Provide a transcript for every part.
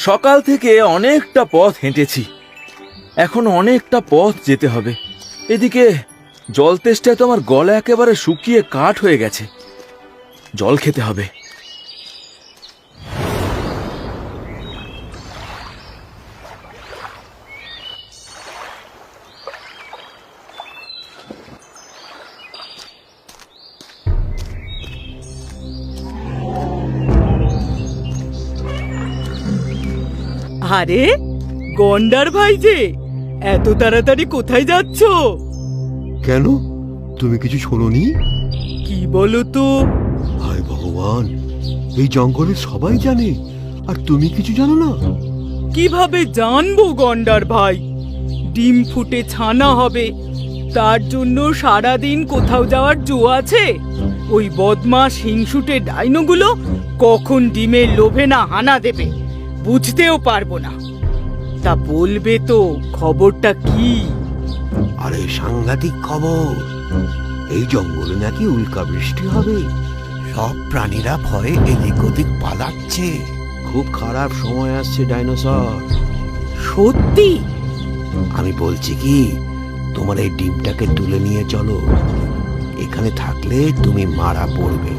সকাল থেকে অনেকটা পথ হেঁটেছি, এখন অনেকটা পথ যেতে হবে। এদিকে জল তেষ্টায় তো আমার গলা একেবারে শুকিয়ে কাঠ হয়ে গেছে। জল খেতে হবে। আরে গন্ডার ভাই যে, এত তাড়াতাড়ি কোথায় যাচ্ছ? কেন, তুমি কিছু শোনোনি? কি বলো তো? হায় ভগবান, এই জঙ্গলে সবাই জানে আর তুমি কিছু জানো না? কিভাবে জানবো গন্ডার ভাই? ডিম ফুটে ছানা হবে, তার জন্য সারাদিন কোথাও যাওয়ার জো আছে? ওই বদমাস হিংসুটে ডাইনোগুলো কখন ডিমের লোভে না হানা দেবে বুঝতেও পারবো না। তা বলবে তো খবরটা কি? আরে সাংঘাতিক খবর, এই জঙ্গলে নাকি উল্কা বৃষ্টি হবে। সব প্রাণীরা ভয়ে এদিক ওদিক পালাচ্ছে। খুব খারাপ সময় আসছে ডাইনোসর। সত্যি? আমি বলছি কি, তোমার এই ডিমটাকে তুলে নিয়ে চলো, এখানে থাকলে তুমি মারা পড়বে।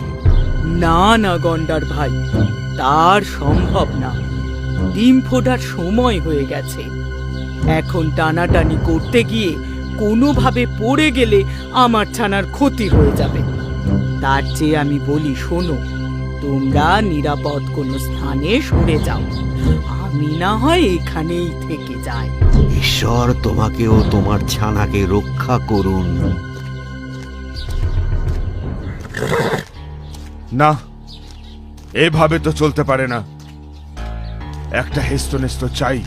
না না গন্ডার ভাই, তার সম্ভব না। ডিম ফোটার সময় হয়ে গেছে। এখন টানাটানি করতে গিয়ে কোনোভাবে পড়ে গেলে আমার ছানার ক্ষতি হয়ে যাবে। তার চেয়ে আমি বলি, শোনো, তোমরা নিরাপদ কোনো স্থানে সরে যাও, আমি না হয় এখানেই থেকে যাই। ঈশ্বর তোমাকে ও তোমার ছানাকে রক্ষা করুন। না, এভাবে তো চলতে পারে না। একটা হেস্তনেস্ত চাই।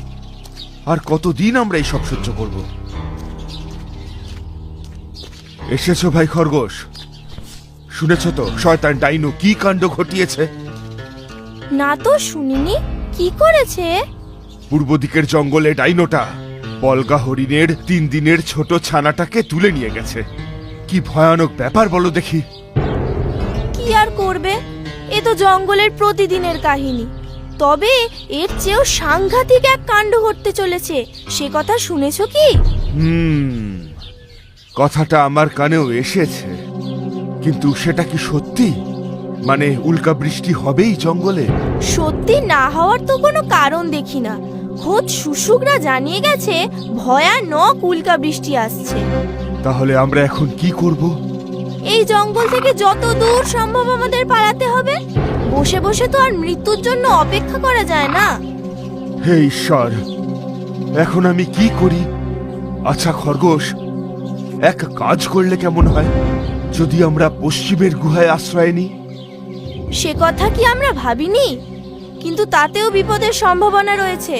আর কতদিন আমরা এই সব সহ্য করব? এসেছো ভাই খরগোশ? শুনেছ তো শয়তান ডাইনো কি কাণ্ড ঘটিয়েছে? না তো শুনিনি, কি করেছে? পূর্ব দিকের জঙ্গলে ডাইনোটা বলগা হরিণের 3 দিনের ছোট ছানাটাকে তুলে নিয়ে গেছে। কি ভয়ানক ব্যাপার বলো দেখি। কি আর করবে, এ তো জঙ্গলের প্রতিদিনের কাহিনী। তবে এর চেয়েও সাংঘাতিক এক কাণ্ড ঘটতে চলেছে, সে কথা শুনেছো কি? কথাটা আমার কানেও এসেছে, কিন্তু সেটা কি সত্যি? মানে উল্কা বৃষ্টি হবেই জঙ্গলে? সত্যি না হওয়ার তো কোনো কারণ দেখি না। খোদ শুশুকরা জানিয়ে গেছে ভয়ানক উল্কা বৃষ্টি আসছে। তাহলে আমরা এখন কি করব? এই জঙ্গল থেকে যত দূর সম্ভব আমাদের পালাতে হবে। বসে বসে তো আর মৃত্যুর জন্য অপেক্ষা করা যায় না। হে ঈশ্বর, এখন আমি কি করি? আচ্ছা খরগোশ, এক কাজ করলে কেমন হয়? যদি আমরা পশ্চিমের গুহায় আশ্রয় নিই? সে কথা কি আমরা ভাবিনি? কিন্তু তাতেও বিপদের সম্ভাবনা রয়েছে।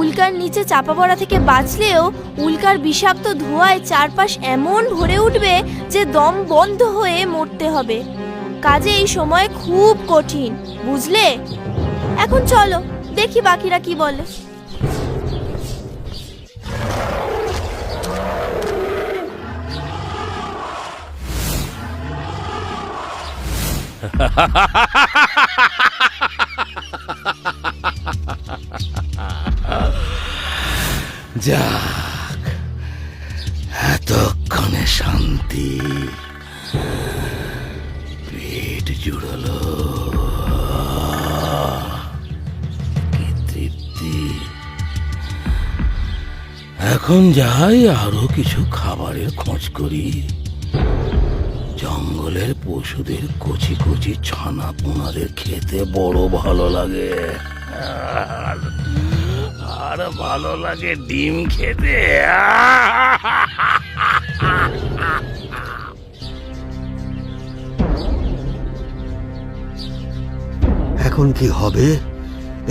উল্কার নিচে চাপা পড়া থেকে বাঁচলেও উল্কার বিষাক্ত ধোঁয়ায় চারপাশ এমন ভরে উঠবে যে দম বন্ধ হয়ে মরতে হবে। কাজে এই সময় খুব কঠিন, বুঝলে? এখন চলো দেখি বাকিরা কি বলে। যাক, এতক্ষণে শান্তি, পেট জুড়লো, কি তৃপ্তি। এখন যাই আরো কিছু খাবারের খোঁজ করি। জঙ্গলের পশুদের কচি কচি ছানা পোনাদের খেতে বড় ভালো লাগে, আর ভালো লাগে ডিম খেতে। এখন কি হবে?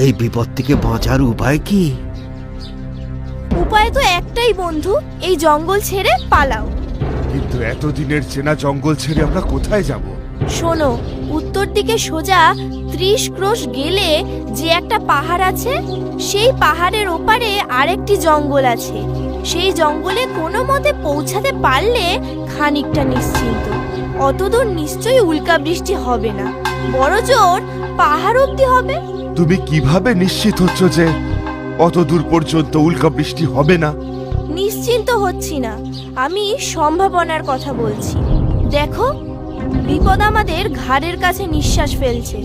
এই বিপদ থেকে বাঁচার উপায় কি? উপায় তো একটাই বন্ধু, এই জঙ্গল ছেড়ে পালাও। কিন্তু এতদিনের চেনা জঙ্গল ছেড়ে আমরা কোথায় যাব? শোনো, উত্তর দিকে সোজা 30 ক্রোশ গেলে যে একটা পাহাড় আছে, সেই পাহাড়ের ওপারে আরেকটি জঙ্গল আছে। সেই জঙ্গলে কোনো মতে পৌঁছাতে পারলে খানিকটা নিশ্চিন্ত। অতদূর নিশ্চয়ই উল্কা বৃষ্টি হবে না, বড় জোর পাহাড় অবধি হবে। তুমি কিভাবে নিশ্চিত হচ্ছ যে অত দূর পর্যন্ত উল্কা বৃষ্টি হবে না? নিশ্চিন্ত হচ্ছি না, আমি সম্ভাবনার কথা বলছি। দেখো, বিপদ আমাদের ঘাড়ের কাছে নিঃশ্বাস ফেলছে,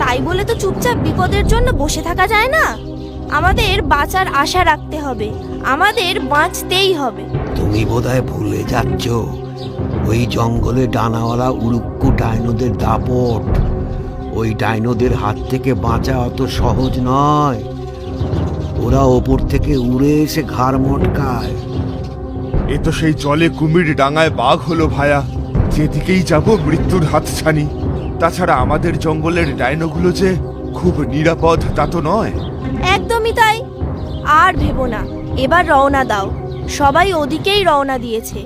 তাই বলে তো চুপচাপ বিপদের জন্য বসে থাকা যায় না। আমাদের বাঁচার আশা রাখতে হবে, আমাদের বাঁচতেই হবে। তুমি বোধহয় ভুলে যাচ্ছ, ওই জঙ্গলে ডানাওয়ালা উড়ুক্কু ডাইনোদের দাপট। ওই ডাইনোদের হাত থেকে বাঁচা অত সহজ নয়। ওরা ওপর থেকে উড়ে এসে ঘাড় মটকায়। এ তো সেই জলে কুমির ডাঙায় বাঘ হলো ভায়া। যেদিকেই যাব মৃত্যুর হাতছানি। তাছাড়া আমাদের জঙ্গলের ডাইনোগুলো যে খুব নিরাপদ তা তো নয়। একদমই তাই। আর ভেবো না, এবার রওনা দাও। সবাই ওদিকেই রওনা দিয়েছে,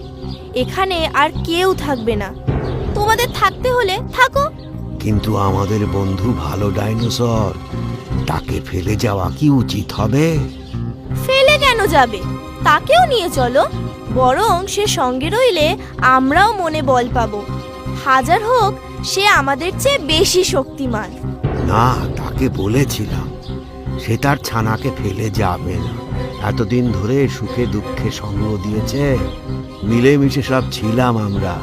এখানে আর কেউ থাকবে না। তোমাদের থাকতে হলে থাকো। কিন্তু আমাদের বন্ধু ভালো ডাইনোসর, তাকে ফেলে যাওয়া কি উচিত হবে? ফেলে কেন যাবে? তাকেও নিয়ে চলো। বরং সে সঙ্গে রইলে আমরাও মনে বল পাবো। হাজার হোক, সে আমাদের চেয়ে বেশি শক্তিমান। না, তাকে বলেছিলাম সে তার ছানাকে ফেলে যাবে না। এতদিন ধরে সুখে দুঃখে সঙ্গ দিয়েছে, মিলেমিশে সব ছিলাম আমরা।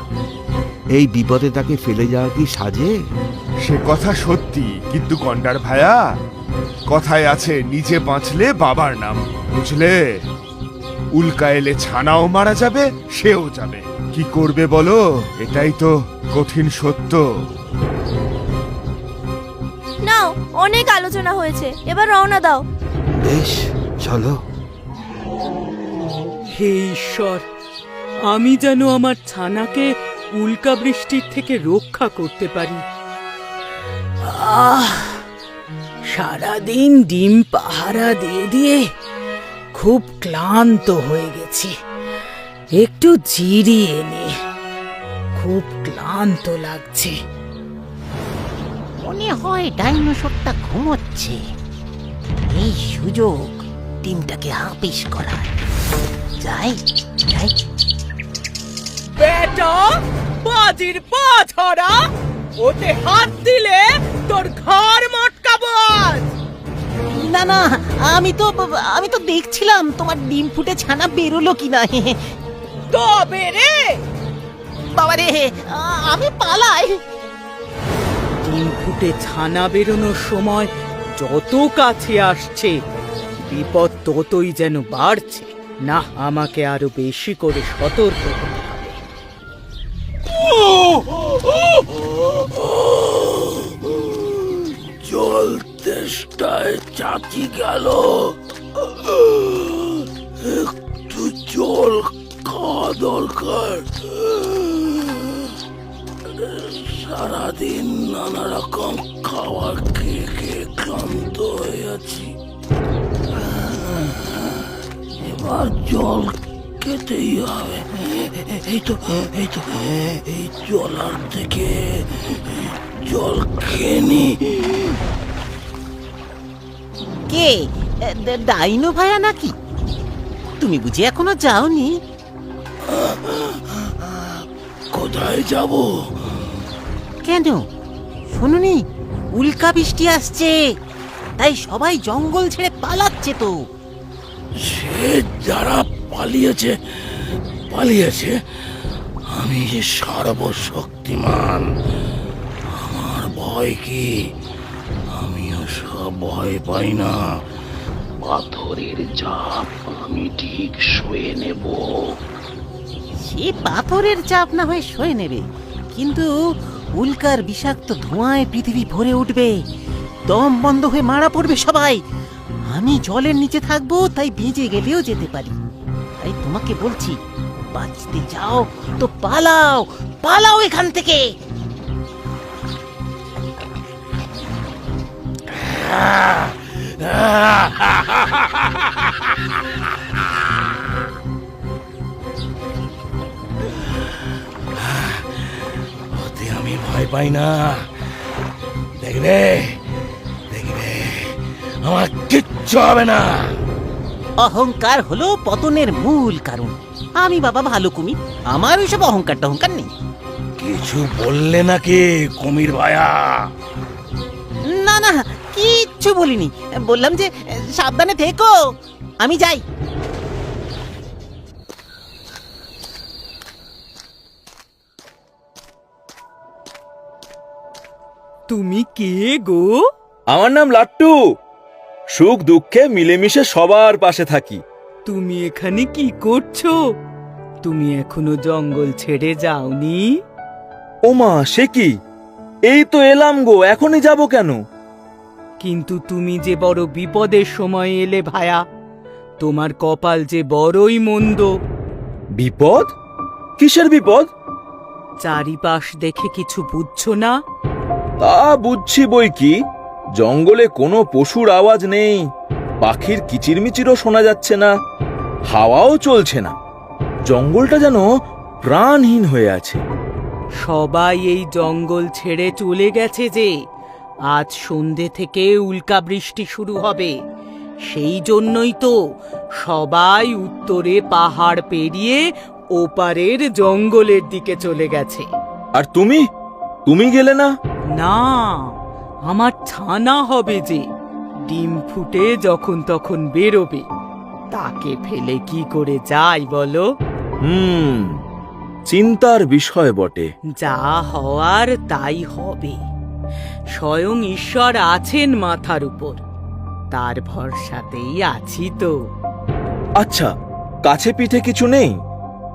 এই বিপদে তাকে ফেলে যাওয়া কি সাজে? সে কথা সত্যি, কিন্তু গন্ডার ভায়া, কথায় আছে নিজে বাঁচলে বাবার নাম, বুঝলে? উল্কা এলে ছানাও মারা যাবে, সেও যাবে। কি করবে বলো? এটাই তো কঠিন সত্য। নাও, অনেক আলোচনা হয়েছে, এবার রওনা দাও। বেশ, চলো। হে ঈশ্বর, আমি যেন আমার ছানাকে উল্কা বৃষ্টির থেকে রক্ষা করতে পারি। সারাদিন ডিম পাহারা দিয়ে দিয়ে খুব ক্লান্ত হয়ে গেছি, একটু জিরিয়ে নে। খুব ক্লান্ত লাগছে। মনে হয় ডাইনোসরটা ঘুমোচ্ছে। এই সুযোগ ডিমটাকে হাপিস করার। যাই যাই। বেটা, বাজির পা ছড়া, ওতে হাত দিলে তোর ঘাড় মটকাবো আজ। না না, আমি তো দেখছিলাম তোমার ডিম ফুটে ছানা বেরোলো কিনা। তবে রে বাবারে, আমি পালাই। ডিম ফুটে ছানা বেরোনোর সময় যত কাছে আসছে, বিপদ ততই যেন বাড়ছে। না, আমাকে আরো বেশি করে সতর্ক হতে হবে। জল তেষ্টায় চাচি গেল, একটু জল খাওয়া দরকার। সারাদিন নানা রকম খাবার খেয়ে খেয়ে ক্লান্ত হয়ে আছি, এবার জল খেতেই হবে। এই তো এই জলার থেকে জল খেয়ে নি। কে? ডাইনো ভায়া নাকি? তুমি বুঝি এখনো যাওনি? কোথায় যাব? কেন শুনুনি? উল্কা বৃষ্টি আসছে, তাই সবাই জঙ্গল ছেড়ে পালাচ্ছে তো। সে যারা পালিয়েছে পালিয়েছে, আমি যে সর্বশক্তিমান, আমার ভয় কি? আমিও সব ভয় পাই না। পাথরের চাপ আমি ঠিক সয়ে নেব। সে পাথরের চাপ না হয়ে সয়ে নেবে, কিন্তু উল্কার বিষাক্ত ধোঁয়ায় পৃথিবী ভরে উঠবে, দম বন্ধ হয়ে মারা পড়বে সবাই। আমি জলের নিচে থাকবো, তাই ভিজে গেলেও যেতে পারি। তাই তোমাকে বলছি, বাঁচতে চাও তো পালাও, পালাও এখান থেকে। ওতে আমি ভয় পাই না। দেখবে আমার কিচ্ছু হবে না। অহংকার হলো পতনের মূল কারণ। আমি বাবা ভালো কুমির, আমার ওইসব অহংকার টহংকার নেই। কিছু বললে নাকি কুমির ভায়া? না না, কিচ্ছু বলিনি, বললাম যে সাবধানে থেকো। আমি যাই। তুমি কে গো? আমার নাম লাট্টু। সুখ দুঃখে মিলেমিশে সবার পাশে থাকি। তুমি এখানে কি করছো? তুমি এখনো জঙ্গল ছেড়ে যাওনি? ওমা, সে কি? এই তো এলাম গো, এখনই যাব কেন? কিন্তু তুমি যে বড় বিপদের সময় এলে ভায়া। তোমার কপাল যে বড়ই মন্দ। বিপদ? কিসের বিপদ? চারিপাশ দেখে কিছু বুঝছো না? তা বুঝছি বই কি। জঙ্গলে কোনো পশুর আওয়াজ নেই, পাখির কিচিরমিচিরও শোনা যাচ্ছে না, হাওয়াও চলছে না। জঙ্গলটা যেন প্রাণহীন হয়ে আছে। সবাই এই জঙ্গল ছেড়ে চলে গেছে যে। আজ সন্ধে থেকে উল্কা বৃষ্টি শুরু হবে। সেই জন্যই তো সবাই উত্তরে পাহাড় পেরিয়ে ওপারের জঙ্গলের দিকে চলে গেছে। আর তুমি তুমি গেলে না? না, আমার ছানা হবে যে, ডিম ফুটে যখন তখন বেরোবে। তাকে ফেলে কি করে যাই বলো? চিন্তার বিষয় বটে। যা হওয়ার তাই হবে। স্বয়ং ঈশ্বর আছেন মাথার উপর, তার ভরসাতেই আছি তো। আচ্ছা, কাছে পিঠে কিছু নেই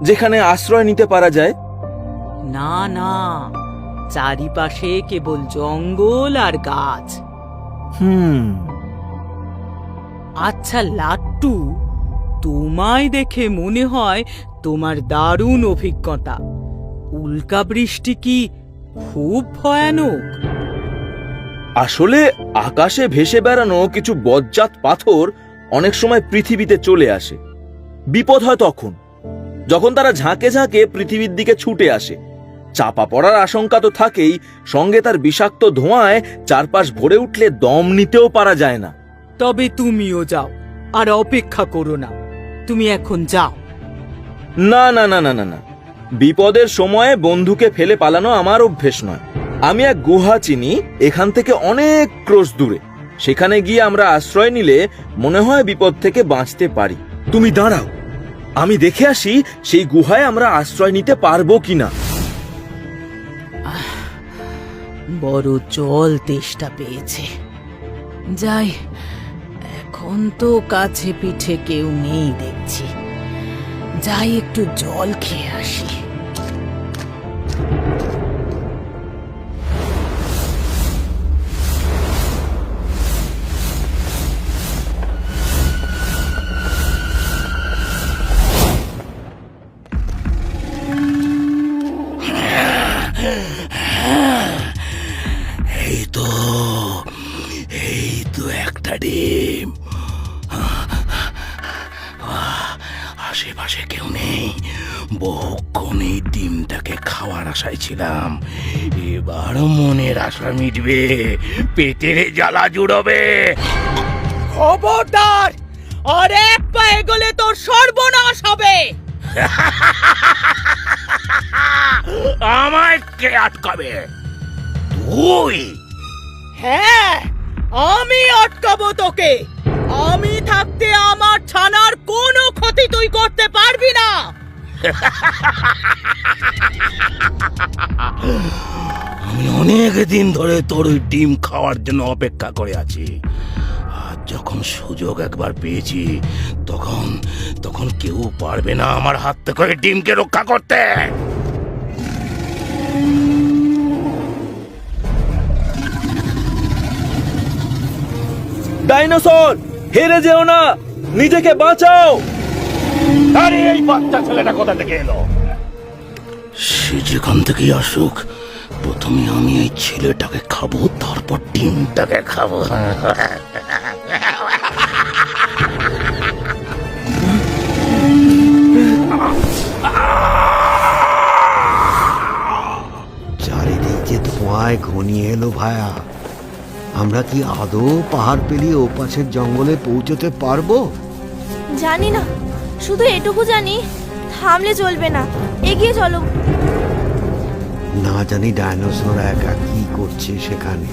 যেখানে আশ্রয় নিতে পারা যায়? না না, চারিপাশে কেবল জঙ্গল আর গাছ। আচ্ছা লাট্টু, তোমায় দেখে মনে হয় তোমার দারুণ অভিজ্ঞতা। উল্কা বৃষ্টি কি খুব ভয়ানক? আসলে আকাশে ভেসে বেড়ানো কিছু বজ্জাত পাথর অনেক সময় পৃথিবীতে চলে আসে। বিপদ হয় তখন, যখন তারা ঝাঁকে ঝাঁকে পৃথিবীর দিকে ছুটে আসে। চাপা পড়ার আশঙ্কা তো থাকেই, সঙ্গে তার বিষাক্ত ধোঁয়ায় চারপাশ ভরে উঠলে দম নিতেও পারা যায় না। তবে তুমিও যাও, আর অপেক্ষা করো না। তুমি এখন যাও। না না না না না না, বিপদের সময়ে বন্ধুকে ফেলে পালানো আমার অভ্যেস নয়। আমি এক গুহা চিনি, এখান থেকে অনেক ক্রোশ দূরে। সেখানে গিয়ে আমরা আশ্রয় নিলে মনে হয় বিপদ থেকে বাঁচতে পারি। তুমি দাঁড়াও, আমি দেখে আসি সেই গুহায় আমরা আশ্রয় নিতে পারবো কিনা। বড় জল তেষ্টা পেয়েছে। যাই, এখন তো কাছে পিঠে কেউ নেই দেখছি। যাই, একটু জল খেয়ে আসি। এই তো একটা ডিম। আশেপাশে কেউ নেই। বহুক্ষণ এই ডিমটাকে খাওয়ার আশায় ছিলাম। এবার মনের আশা মিটবে, পেটের জ্বালা জুড়বে। খবরদার, আর এক পা এগোলে তোর সর্বনাশ হবে। আমায় কে আটকাবে? তুই? হ্যাঁ, আমি আটকাবো তোকে। আমি থাকতে আমার ছানার কোনো ক্ষতি তুই করতে পারবি না। আমি অনেক দিন ধরে তোর ওই ডিম খাওয়ার জন্য অপেক্ষা করে আছি। আর যখন সুযোগ একবার পেয়েছি, তখন কেউ পারবে না আমার হাত থেকে ওই ডিমকে রক্ষা করতে। ডাইনোসর, হেরে যেও না, নিজেকে বাঁচাও। আরে এই বাচ্চা ছেলেটা কোথা থেকে এলো? সে যেখান থেকেই আসুক, প্রথমে আমি এই ছেলেটাকে খাবো, তারপর ডিমটাকে খাবো। চারিদিক যে ধোঁয়ায় ঘনিয়ে এলো ভায়া। আমরা কি আদৌ পাহাড় পেরিয়ে ওপাশের জঙ্গলে পৌঁছতে পারবো? জানি না, শুধু এটুকু জানি, থামলে চলবে না, এগিয়ে চলো। না জানি ডাইনোসর একা কি করছে সেখানে।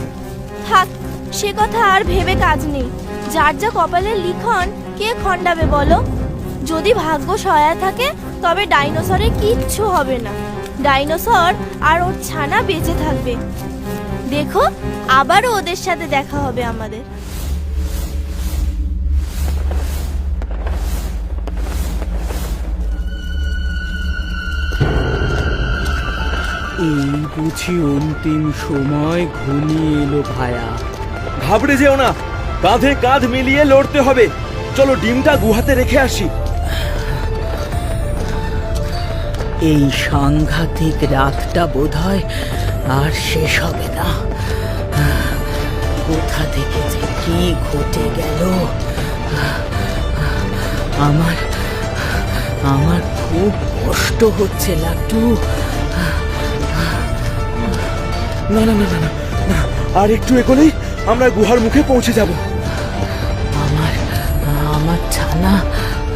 থাক, সে কথা আর ভেবে কাজ নেই। যার যা কপালের লিখন কে খণ্ডাবে বলো? যদি ভাগ্য সহায় থাকে তবে ডাইনোসরের কিচ্ছু হবে না। ডাইনোসর আর ওর ছানা বেঁচে থাকবে। দেখো, আবারও ওদের সাথে দেখা হবে আমাদের। এই বুঝি অন্তিম সময় ঘনিয়ে এলো ভায়া। ঘাবড়ে যেও না, কাঁধে কাঁধ মিলিয়ে লড়তে হবে। চলো ডিমটা গুহাতে রেখে আসি। এই সাংঘাতিক রাতটা বোধহয় আর শেষ হবে না। কোথা থেকে যে কি ঘটে গেল, আমার আমার খুব কষ্ট হচ্ছে লাট্টু। না না না না না না, আর একটু এগোলেই আমরা গুহার মুখে পৌঁছে যাব। আমার আমার ছানা।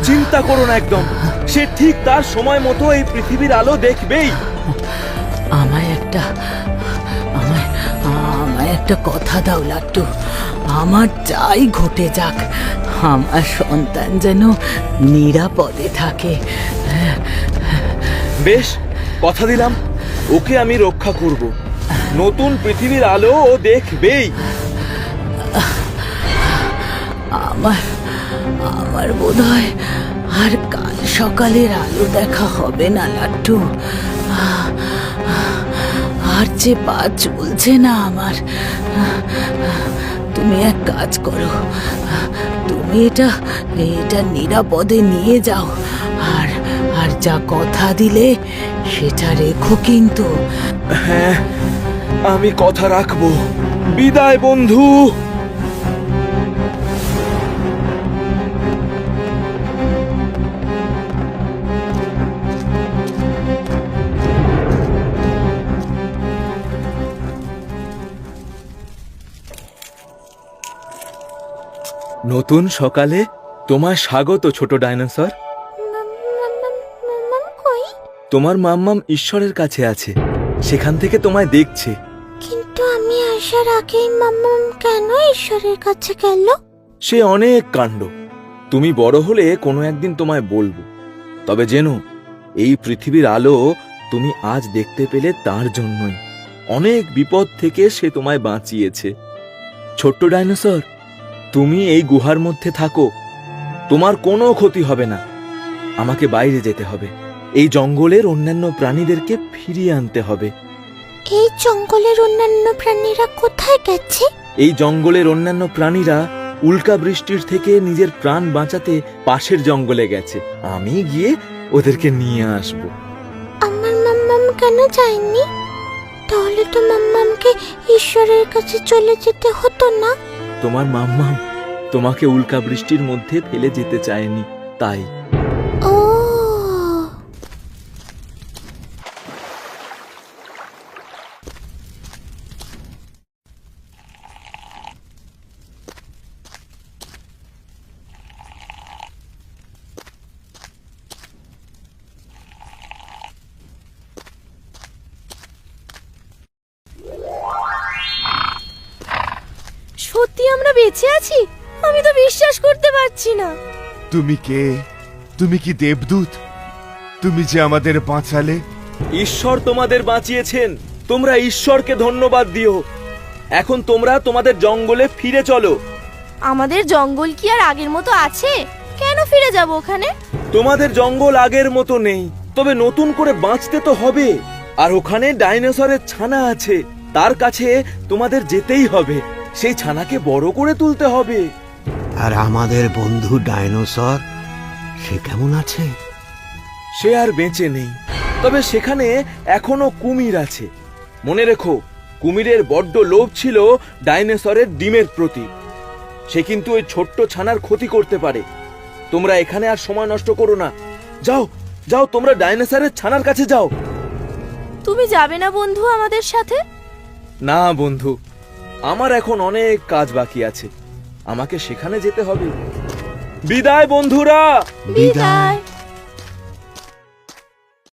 চিন্তা করো না একদম, সে ঠিক তার সময় মতো এই পৃথিবীর আলো দেখবেই। আমায় একটা কথা দাও লাট্টু। আমার যাই ঘটে যাক, আমার সন্তান যেন নিরাপদে থাকে। বেশ, কথা দিলাম, ওকে আমি রক্ষা করব। নতুন পৃথিবীর আলো ও দেখবেই। আমার বোধহয় আর কাল সকালের আলো দেখা হবে না লাট্টু। আর যে পা চলছে না আমার। তুমি এক কাজ করো, তুমি এটা নিরাপদে নিয়ে যাও। আর যা কথা দিলে সেটা রেখো কিন্তু। হ্যাঁ, আমি কথা রাখবো। বিদায় বন্ধু। নতুন সকালে তোমার স্বাগত ছোট ডাইনোসর। তোমার মাম্মাম ঈশ্বরের কাছে আছে, সেখান থেকে তোমায় দেখছে। কিন্তু আমি আসার আগেই মাম্মাম কেন ঈশ্বরের কাছে গেল? সে অনেক কাণ্ড, তুমি বড় হলে কোনো একদিন তোমায় বলবো। তবে জেনো, এই পৃথিবীর আলো তুমি আজ দেখতে পেলে তার জন্যই। অনেক বিপদ থেকে সে তোমায় বাঁচিয়েছে। ছোট্ট ডাইনোসর, তুমি এই গুহার মধ্যে থাকো, তোমার কোনো ক্ষতি হবে না। আমাকে বাইরে যেতে হবে, এই জঙ্গলের অন্যান্য প্রাণীদেরকে ফিরিয়ে আনতে হবে। এই জঙ্গলের অন্যান্য প্রাণীরা কোথায় গেছে? এই জঙ্গলের অন্যান্য প্রাণীরা উল্কা বৃষ্টির থেকে নিজের প্রাণ বাঁচাতে পাশের জঙ্গলে গেছে। আমি গিয়ে ওদেরকে নিয়ে আসব। আমার মাম্মাম কেন যায়নি? তাহলে তো মাম্মামকে ঈশ্বরের কাছে চলে যেতে হতো না। তোমার মাম্মাম তোমাকে উল্কা বৃষ্টির মধ্যে ফেলে যেতে চায়নি, তাই। ও, সত্যি আমরা বেঁচে আছি? আমি তো বিশ্বাস করতে পারছি না। তুমি কে? তুমি কি দেবদূত? তুমি যে আমাদের বাঁচালে। ঈশ্বর তোমাদের বাঁচিয়েছেন, তোমরা ঈশ্বরকে ধন্যবাদ দিও। এখন তোমরা তোমাদের জঙ্গলে ফিরে চলো। আমাদের জঙ্গল কি আর আগের মতো আছে? কেন ফিরে যাব ওখানে? তোমাদের জঙ্গল আগের মতো নেই, তবে নতুন করে বাঁচতে তো হবে। আর ওখানে ডাইনোসরের ছানা আছে, তার কাছে তোমাদের যেতেই হবে। সেই ছানাকে বড় করে তুলতে হবে। আর আমাদের বন্ধু ডাইনোসর, সে কেমন আছে? সে আর বেঁচে নেই, তবে সেখানে এখনো কুমির আছে। মনে রেখো, কুমিরের বড্ড লোভ ছিল ডাইনোসরের ডিমের প্রতি। সে কিন্তু ওই ছোট্ট ছানার ক্ষতি করতে পারে। তোমরা এখানে আর সময় নষ্ট করো না। যাও যাও, তোমরা ডাইনোসরের ছানার কাছে যাও। তুমি যাবে না বন্ধু আমাদের সাথে? না বন্ধু, আমার এখন অনেক কাজ বাকি আছে, আমাকে সেখানে যেতে হবে। বিদায় বন্ধুরা। বিদায়।